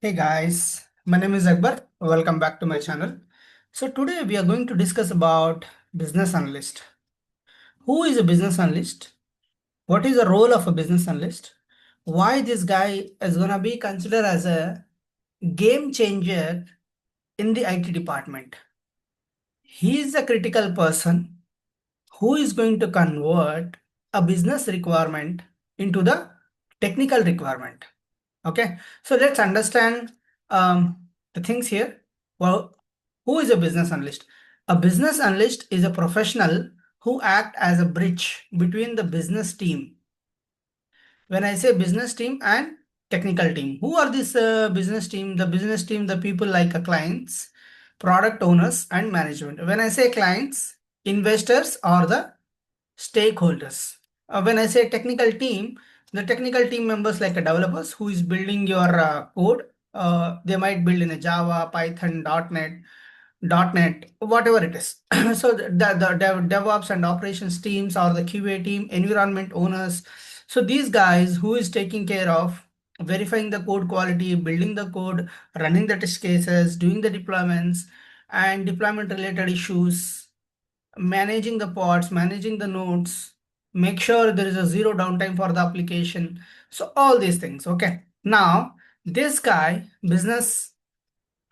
Hey guys, my name is Akbar. Welcome back to my channel. So today we are going to discuss about business analyst. Who is a business analyst? What is the role of a business analyst? Why this guy is gonna be considered as a game changer in the IT department? He is a critical person who is going to convert a business requirement into the technical requirement. Okay, so let's understand the things here. Well, who is a business analyst? A business analyst is a professional who act as a bridge between the business team. When I say business team and technical team, who are this business team? The business team, the people like clients, product owners, and management. When I say clients, investors or the stakeholders. When I say technical team, the technical team members like a developers who is building your code. They might build in a Java, Python, .NET, whatever it is. So the DevOps and operations teams or the QA team, environment owners. So these guys who is taking care of verifying the code quality, building the code, running the test cases, doing the deployments and deployment related issues, managing the pods, managing the nodes, make sure there is a zero downtime for the application. So all these things. Okay. Now this guy, business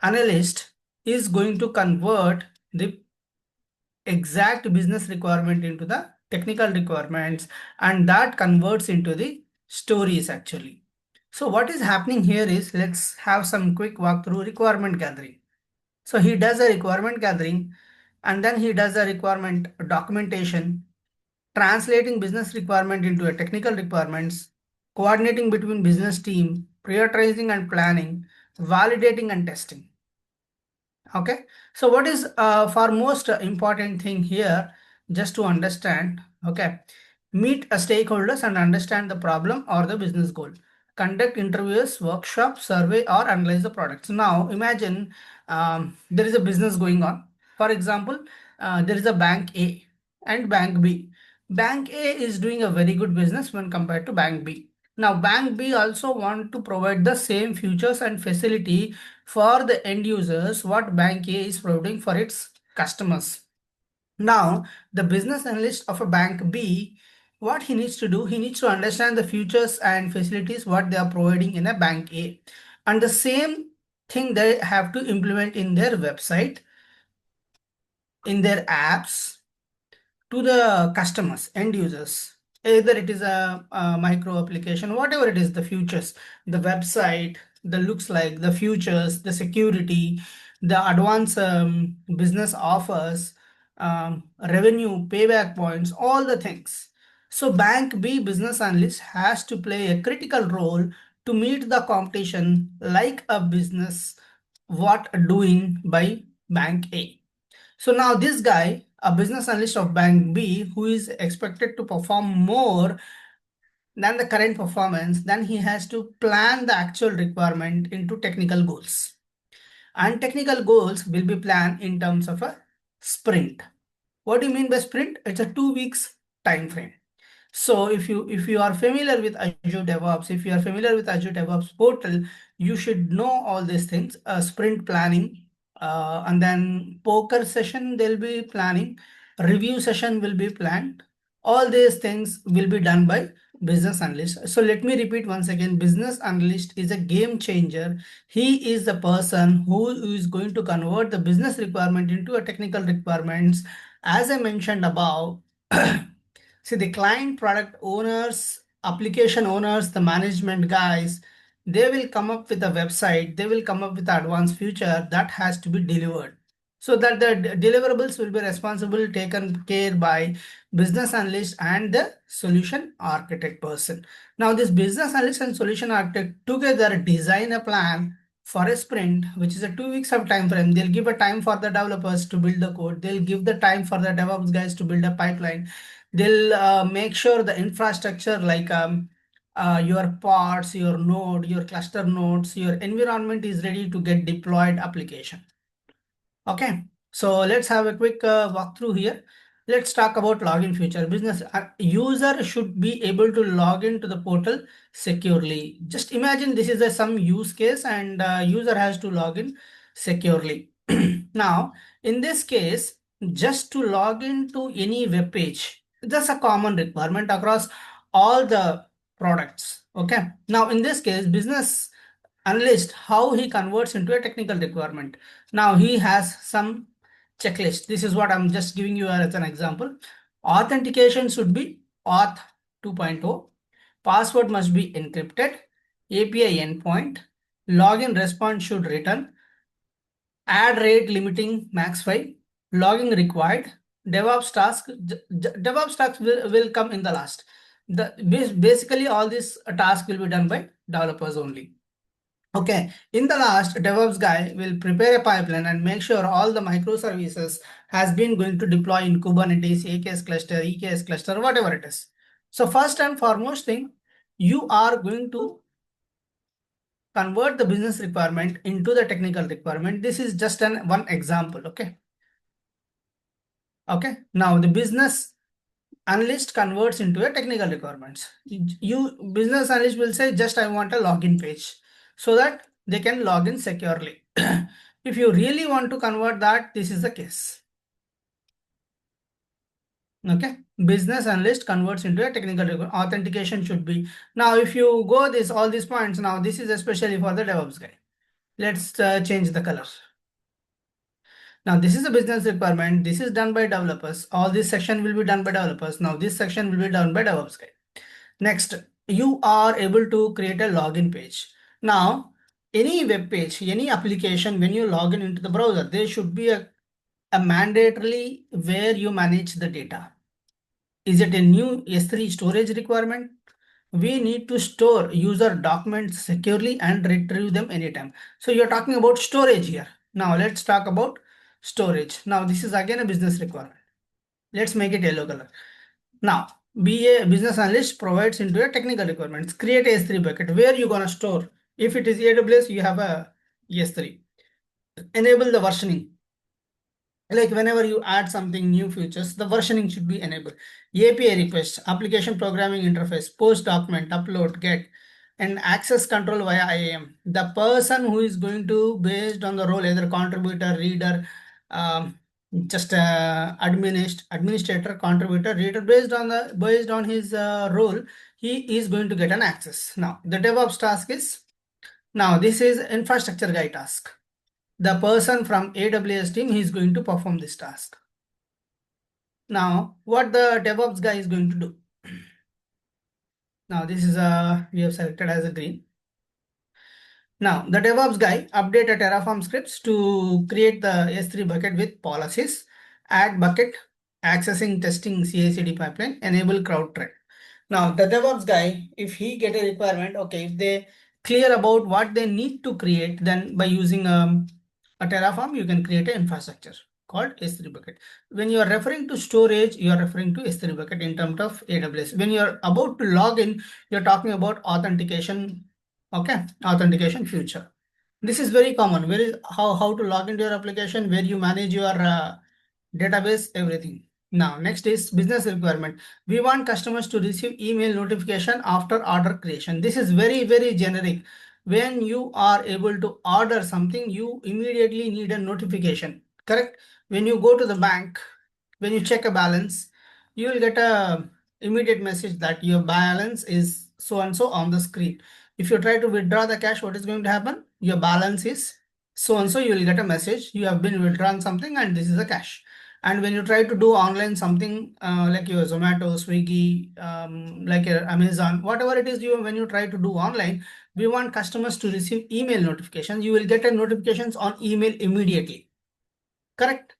analyst, is going to convert the exact business requirement into the technical requirements, and that converts into the stories actually. So what is happening here is, let's have some quick walkthrough requirement gathering. So he does a requirement gathering and then he does a requirement documentation, translating business requirement into a technical requirements, coordinating between business team, prioritizing and planning, validating and testing. Okay, so what is for most important thing here, just to understand, okay, meet a stakeholders and understand the problem or the business goal. Conduct interviews, workshop, survey, or analyze the products. Now imagine there is a business going on. For example, there is a bank A and bank B. Bank A is doing a very good business when compared to bank B. Now bank B also want to provide the same features and facility for the end users what bank A is providing for its customers. Now, the business analyst of a bank B, what he needs to do, he needs to understand the features and facilities what they are providing in a bank A. And the same thing they have to implement in their website, in their apps, to the customers, end users. Either it is a micro application, whatever it is, the features, the website, the looks like, the features, the security, the advanced business offers, revenue, payback points, all the things. So Bank B business analyst has to play a critical role to meet the competition like a business what doing by Bank A. So now this guy, a business analyst of Bank B, who is expected to perform more than the current performance, then he has to plan the actual requirement into technical goals. And technical goals will be planned in terms of a sprint. What do you mean by sprint? It's a 2 weeks time frame. So if you are familiar with Azure DevOps, if you are familiar with Azure DevOps portal, you should know all these things. Sprint planning, and then poker session they'll be planning, review session will be planned. All these things will be done by business analyst. So let me repeat once again, business analyst is a game changer. He is the person who is going to convert the business requirement into a technical requirements. As I mentioned above, see, the client product owners, application owners, the management guys, they will come up with a website, they will come up with advanced feature that has to be delivered. So that the deliverables will be responsible taken care by business analyst and the solution architect person. Now this business analyst and solution architect together design a plan for a sprint, which is a 2 weeks of time frame. They'll give a time for the developers to build the code. They'll give the time for the DevOps guys to build a pipeline. They'll make sure the infrastructure like your pods, your node, your cluster nodes, your environment is ready to get deployed application. Okay, so let's have a quick walkthrough here. Let's talk about login feature. Business user should be able to log into the portal securely. Just imagine this is some use case and user has to log in securely. Now, in this case, just to log into any web page, that's a common requirement across all the products. Okay. Now, in this case, business analyst, how he converts into a technical requirement. Now he has some checklist. This is what I'm just giving you as an example. Authentication should be auth 2.0. Password must be encrypted. API endpoint. Login response should return. Add rate limiting max 5. Logging required. DevOps task. DevOps tasks will come in the last. Basically all this task will be done by developers only. Okay, in the last, DevOps guy will prepare a pipeline and make sure all the microservices has been going to deploy in Kubernetes, AKS cluster, EKS cluster, whatever it is. So first and foremost thing, you are going to convert the business requirement into the technical requirement. This is just one example. Okay. Okay. Now the business analyst converts into a technical requirements. Business analyst will say, just I want a login page so that they can log in securely. If you really want to convert that, this is the case. Okay, business analyst converts into a technical requirement. Authentication should be. Now, if you go all these points, now this is especially for the DevOps guy. Let's change the color. Now, this is a business requirement. This is done by developers. All this section will be done by developers. Now, this section will be done by DevOps guy. Next, you are able to create a login page. Now, any web page, any application, when you log in into the browser, there should be a mandatorily where you manage the data. Is it a new S3 storage requirement? We need to store user documents securely and retrieve them anytime. So you're talking about storage here. Now let's talk about storage. Now this is again a business requirement. Let's make it yellow color. Now, BA business analyst provides into a technical requirements. Create a S3 bucket where you're gonna store. If it is AWS, you have a S3. Enable the versioning. Like whenever you add something new features, the versioning should be enabled. API request, application programming interface, post document, upload, get, and access control via IAM. The person who is going to, based on the role, either contributor, reader, just administrator, contributor, reader, based on his role, he is going to get an access. Now the DevOps task is, now this is infrastructure guy task. The person from AWS team, he is going to perform this task. Now, what the DevOps guy is going to do? Now, this is we have selected as a green. Now, the DevOps guy update a Terraform scripts to create the S3 bucket with policies, add bucket, accessing testing CI/CD pipeline, enable CrowdTrack. Now, the DevOps guy, if he get a requirement, okay, if they clear about what they need to create, then by using a Terraform, you can create an infrastructure called S3 bucket. When you are referring to storage, you are referring to S3 bucket in terms of AWS. When you are about to log in, you're talking about authentication. Okay, authentication feature. This is very common. Where is how to log into your application, where you manage your database, everything. Now, next is business requirement. We want customers to receive email notification after order creation. This is very, very generic. When you are able to order something, you immediately need a notification, correct? When you go to the bank, when you check a balance, you will get a immediate message that your balance is so and so on the screen. If you try to withdraw the cash, what is going to happen? Your balance is so and so, you will get a message, you have been withdrawn something and this is the cash. And when you try to do online something like your Zomato, Swiggy, like your Amazon, whatever it is, when you try to do online, we want customers to receive email notifications. You will get a notifications on email immediately. Correct?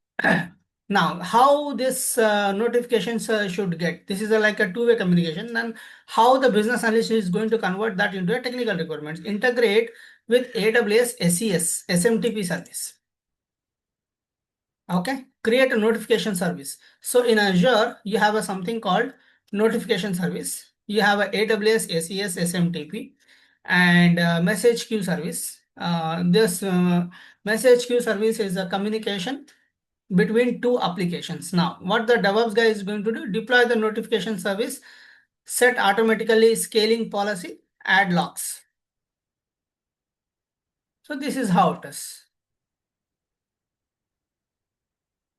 Now, how this notifications should get? This is like a two-way communication. And how the business analyst is going to convert that into a technical requirements? Integrate with AWS SES, SMTP service. Okay, create a notification service. So in Azure, you have something called notification service. You have a AWS SES SMTP and message queue service. This message queue service is a communication between two applications. Now, what the DevOps guy is going to do, deploy the notification service, set automatically scaling policy, add logs. So this is how it is.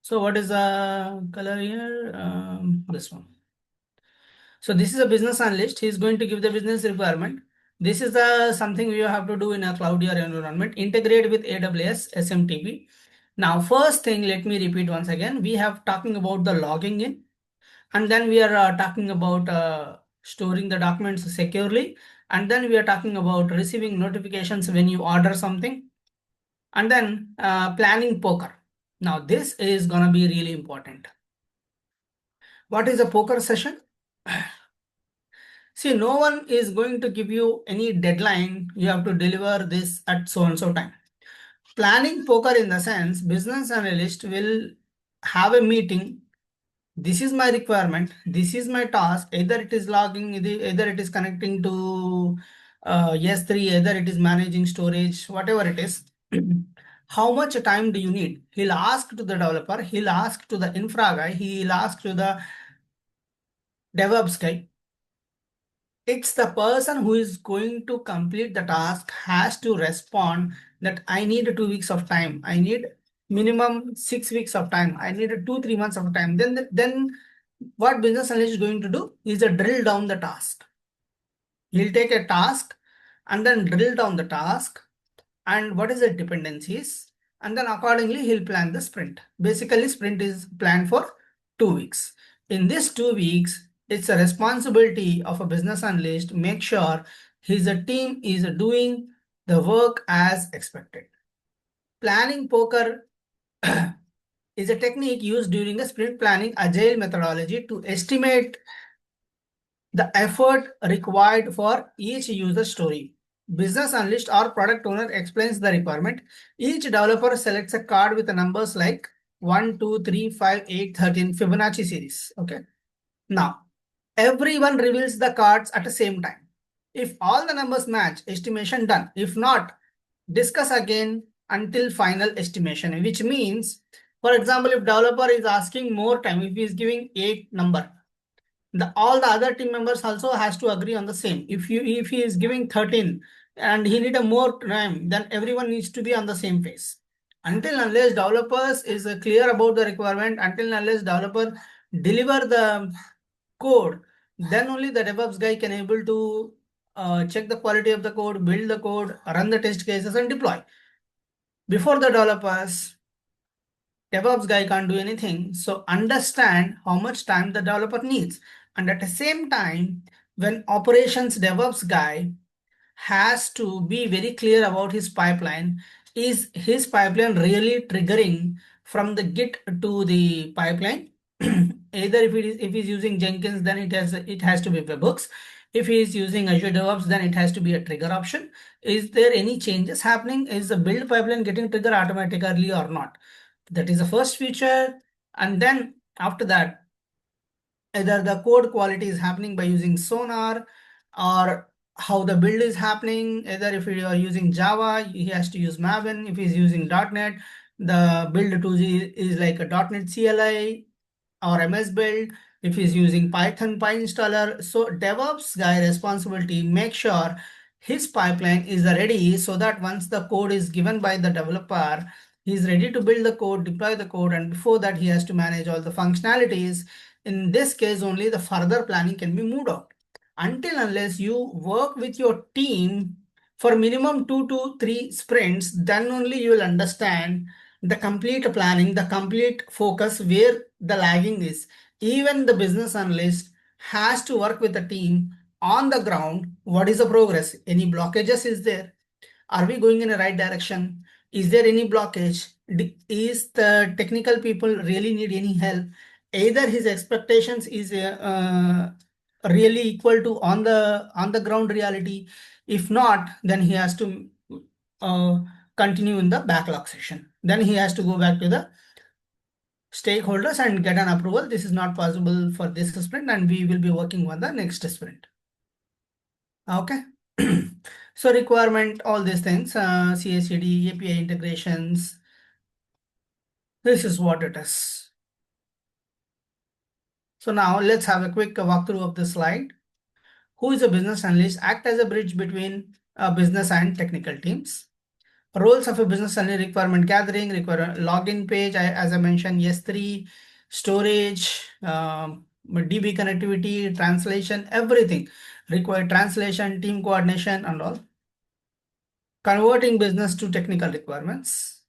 So what is the color here? This one. So this is a business analyst. He is going to give the business requirement. This is the something you have to do in a cloudier environment. Integrate with AWS SMTP. Now, first thing, let me repeat once again. We have talking about the logging in, and then we are talking about storing the documents securely, and then we are talking about receiving notifications when you order something, and then planning poker. Now, this is gonna be really important. What is a poker session? See, no one is going to give you any deadline. You have to deliver this at so and so time. Planning poker in the sense, business analyst will have a meeting. This is my requirement. This is my task. Either it is logging, either it is connecting to S3, either it is managing storage, whatever it is. How much time do you need? He'll ask to the developer. He'll ask to the infra guy. He'll ask to the DevOps guy. It's the person who is going to complete the task has to respond that I need 2 weeks of time. I need minimum 6 weeks of time. I need 2, 3 months of time. Then what business analyst is going to do is a drill down the task. He'll take a task and then drill down the task and what is the dependencies, and then accordingly he'll plan the sprint. Basically, sprint is planned for 2 weeks. In this 2 weeks, it's a responsibility of a business analyst to make sure his team is doing the work as expected. Planning poker is a technique used during a sprint planning agile methodology to estimate the effort required for each user story. Business analyst or product owner explains the requirement. Each developer selects a card with the numbers like 1, 2, 3, 5, 8, 13 Fibonacci series. Okay. Now, everyone reveals the cards at the same time. If all the numbers match, estimation done. If not, discuss again until final estimation, which means, for example, if developer is asking more time, if he is giving 8 number, all the other team members also has to agree on the same. If he is giving 13 and he need a more time, then everyone needs to be on the same phase. Until unless developers is clear about the requirement, until unless developer deliver the code, then only the DevOps guy can able to check the quality of the code, build the code, run the test cases and deploy. Before the developers, DevOps guy can't do anything. So understand how much time the developer needs. And at the same time, when operations DevOps guy has to be very clear about his pipeline. Is his pipeline really triggering from the Git to the pipeline? Either if he's using Jenkins, then it has to be webhooks. If he is using Azure DevOps, then it has to be a trigger option. Is there any changes happening? Is the build pipeline getting triggered automatically or not? That is the first feature. And then after that, either the code quality is happening by using Sonar or how the build is happening. Either if you are using Java, he has to use Maven. If he's using .NET, the build tool is like a .NET CLI or MS build. If he's using Python PyInstaller. So DevOps guy responsibility, make sure his pipeline is ready so that once the code is given by the developer, he's ready to build the code, deploy the code, and before that he has to manage all the functionalities. In this case, only the further planning can be moved out. Until unless you work with your team for minimum 2 to 3 sprints, then only you will understand the complete planning, the complete focus where the lagging is. Even the business analyst has to work with the team on the ground. What is the progress? Any blockages is there? Are we going in the right direction? Is there any blockage? Is the technical people really need any help? Either his expectations is really equal to on the ground reality. If not, then he has to uh, continue in the backlog session. Then he has to go back to the stakeholders and get an approval. This is not possible for this sprint, and we will be working on the next sprint. Okay. So requirement, all these things, CI/CD, API integrations. This is what it is. So now let's have a quick walkthrough of this slide. Who is a business analyst? Act as a bridge between business and technical teams. Roles of a business analyst: requirement gathering, login page, as I mentioned, S3, storage, DB connectivity, translation, everything. Required translation, team coordination, and all. Converting business to technical requirements.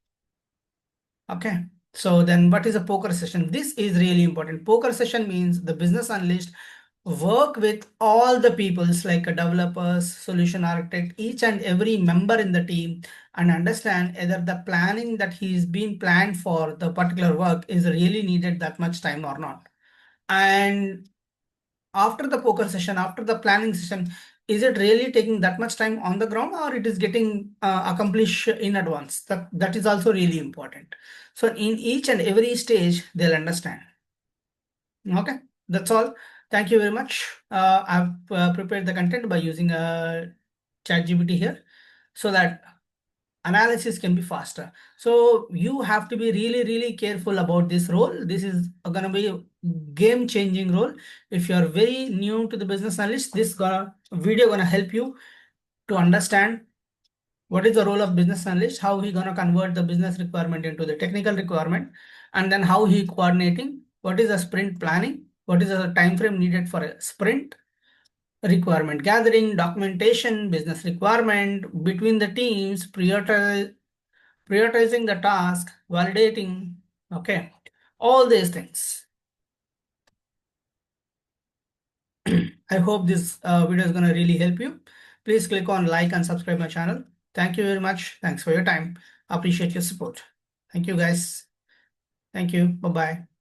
Okay. So then what is a poker session? This is really important. Poker session means the business analyst work with all the peoples like a developers, solution architect, each and every member in the team, and understand either the planning that he's been planned for the particular work is really needed that much time or not. And after the poker session, after the planning session, is it really taking that much time on the ground, or it is getting accomplished in advance? That is also really important. So in each and every stage, they'll understand. Okay, that's all. Thank you very much. I've prepared the content by using a ChatGPT here so that analysis can be faster. So you have to be really, really careful about this role. This is going to be a game-changing role. If you are very new to the business analyst, this video gonna help you to understand what is the role of business analyst, how he gonna convert the business requirement into the technical requirement, and then how he coordinating, what is the sprint planning, what is the time frame needed for a sprint, requirement gathering, documentation, business requirement between the teams, prioritizing the task, validating, okay, all these things. I hope this video is going to really help you. Please click on like and subscribe my channel. Thank you very much. Thanks for your time. Appreciate your support. Thank you guys. Thank you. Bye-bye.